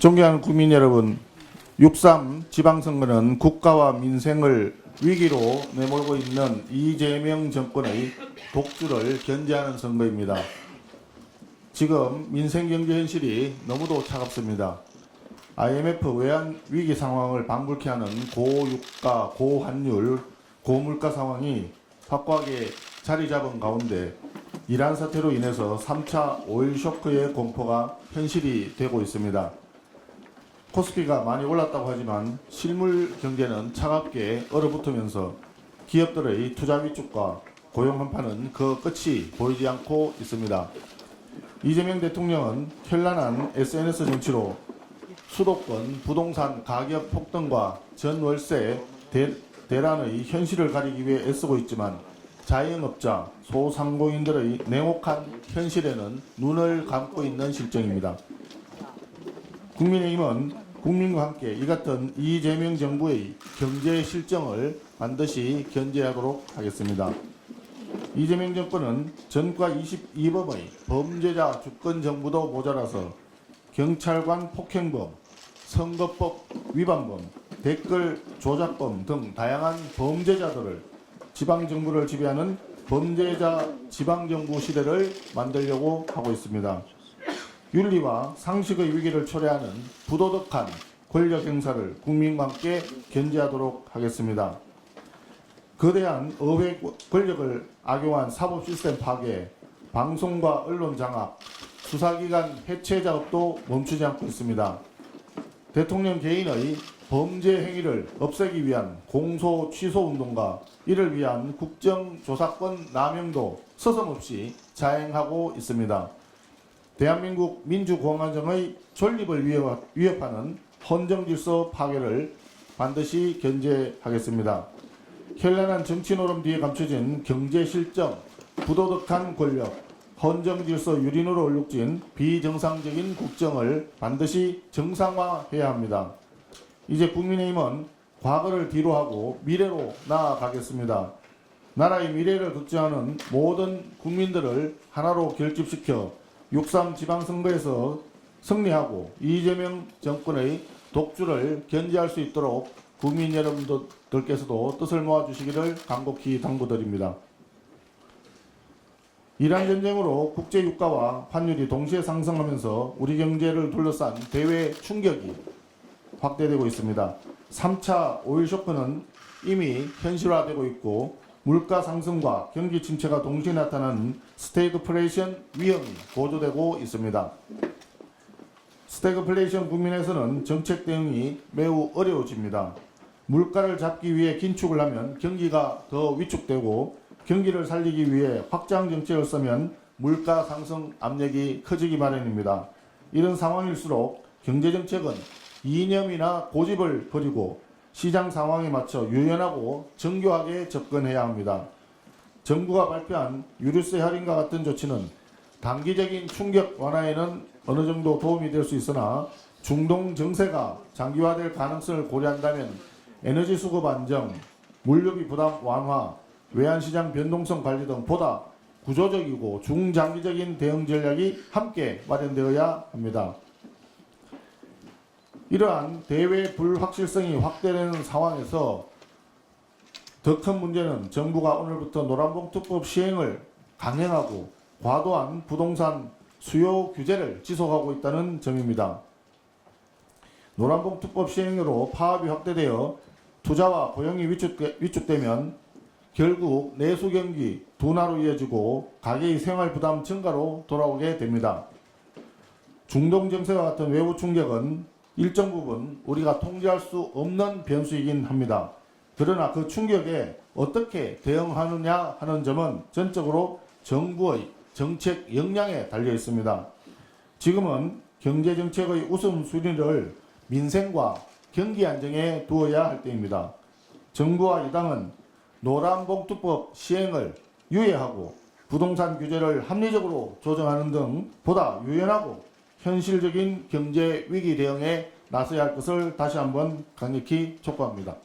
존경하는 국민 여러분, 6.3 지방선거는 국가와 민생을 위기로 내몰고 있는 이재명 정권의 독주를 견제하는 선거입니다. 지금 민생경제 현실이 너무도 차갑습니다. IMF 외환 위기 상황을 방불케 하는 고유가, 고환율, 고물가 상황이 확고하게 자리 잡은 가운데 이란 사태로 인해서 3차 오일 쇼크의 공포가 현실이 되고 있습니다. 코스피가 많이 올랐다고 하지만 실물 경제는 차갑게 얼어붙으면서 기업들의 투자 위축과 고용 한파는 그 끝이 보이지 않고 있습니다. 이재명 대통령은 현란한 SNS 정치로 수도권 부동산 가격 폭등과 전월세 대란의 현실을 가리기 위해 애쓰고 있지만 자영업자, 소상공인들의 냉혹한 현실에는 눈을 감고 있는 실정입니다. 국민의힘은 국민과 함께 이 같은 이재명 정부의 경제 실정을 반드시 견제하도록 하겠습니다. 이재명 정권은 전과 22범의 범죄자 주권 정부도 모자라서 경찰관 폭행범, 선거법 위반범, 댓글 조작범 등 다양한 범죄자들을 지방정부를 지배하는 범죄자 지방정부 시대를 만들려고 하고 있습니다. 윤리와 상식의 위기를 초래하는 부도덕한 권력 행사를 국민과 함께 견제하도록 하겠습니다. 거대한 의회 권력을 악용한 사법 시스템 파괴, 방송과 언론 장악, 수사기관 해체 작업도 멈추지 않고 있습니다. 대통령 개인의 범죄 행위를 없애기 위한 공소 취소 운동과 이를 위한 국정조사권 남용도 서슴없이 자행하고 있습니다. 대한민국 민주공화정의 존립을 위협하는 헌정질서 파괴를 반드시 견제하겠습니다. 현란한 정치 노름 뒤에 감춰진 경제 실정, 부도덕한 권력, 헌정질서 유린으로 얼룩진 비정상적인 국정을 반드시 정상화해야 합니다. 이제 국민의힘은 과거를 뒤로하고 미래로 나아가겠습니다. 나라의 미래를 걱정하는 모든 국민들을 하나로 결집시켜 6.3 지방선거에서 승리하고 이재명 정권의 독주를 견제할 수 있도록 국민 여러분들께서도 뜻을 모아주시기를 간곡히 당부드립니다. 이란 전쟁으로 국제 유가와 환율이 동시에 상승하면서 우리 경제를 둘러싼 대외 충격이 확대되고 있습니다. 3차 오일 쇼크는 이미 현실화되고 있고 물가 상승과 경기 침체가 동시에 나타나는 스태그플레이션 위험이 고조되고 있습니다. 스태그플레이션 국면에서는 정책 대응이 매우 어려워집니다. 물가를 잡기 위해 긴축을 하면 경기가 더 위축되고 경기를 살리기 위해 확장 정책을 쓰면 물가 상승 압력이 커지기 마련입니다. 이런 상황일수록 경제정책은 이념이나 고집을 버리고 시장 상황에 맞춰 유연하고 정교하게 접근해야 합니다. 정부가 발표한 유류세 할인과 같은 조치는 단기적인 충격 완화에는 어느 정도 도움이 될 수 있으나 중동 정세가 장기화될 가능성을 고려한다면 에너지 수급 안정, 물류비 부담 완화, 외환시장 변동성 관리 등 보다 구조적이고 중장기적인 대응 전략이 함께 마련되어야 합니다. 이러한 대외 불확실성이 확대되는 상황에서 더 큰 문제는 정부가 오늘부터 노란봉투법 시행을 강행하고 과도한 부동산 수요 규제를 지속하고 있다는 점입니다. 노란봉투법 시행으로 파업이 확대되어 투자와 고용이 위축되면 결국 내수경기 둔화로 이어지고 가계의 생활부담 증가로 돌아오게 됩니다. 중동 정세와 같은 외부 충격은 일정 부분 우리가 통제할 수 없는 변수이긴 합니다. 그러나 그 충격에 어떻게 대응하느냐 하는 점은 전적으로 정부의 정책 역량에 달려 있습니다. 지금은 경제정책의 우선순위를 민생과 경기 안정에 두어야 할 때입니다. 정부와 여당은 노란봉투법 시행을 유예하고 부동산 규제를 합리적으로 조정하는 등 보다 유연하고 현실적인 경제 위기 대응에 나서야 할 것을 다시 한번 강력히 촉구합니다.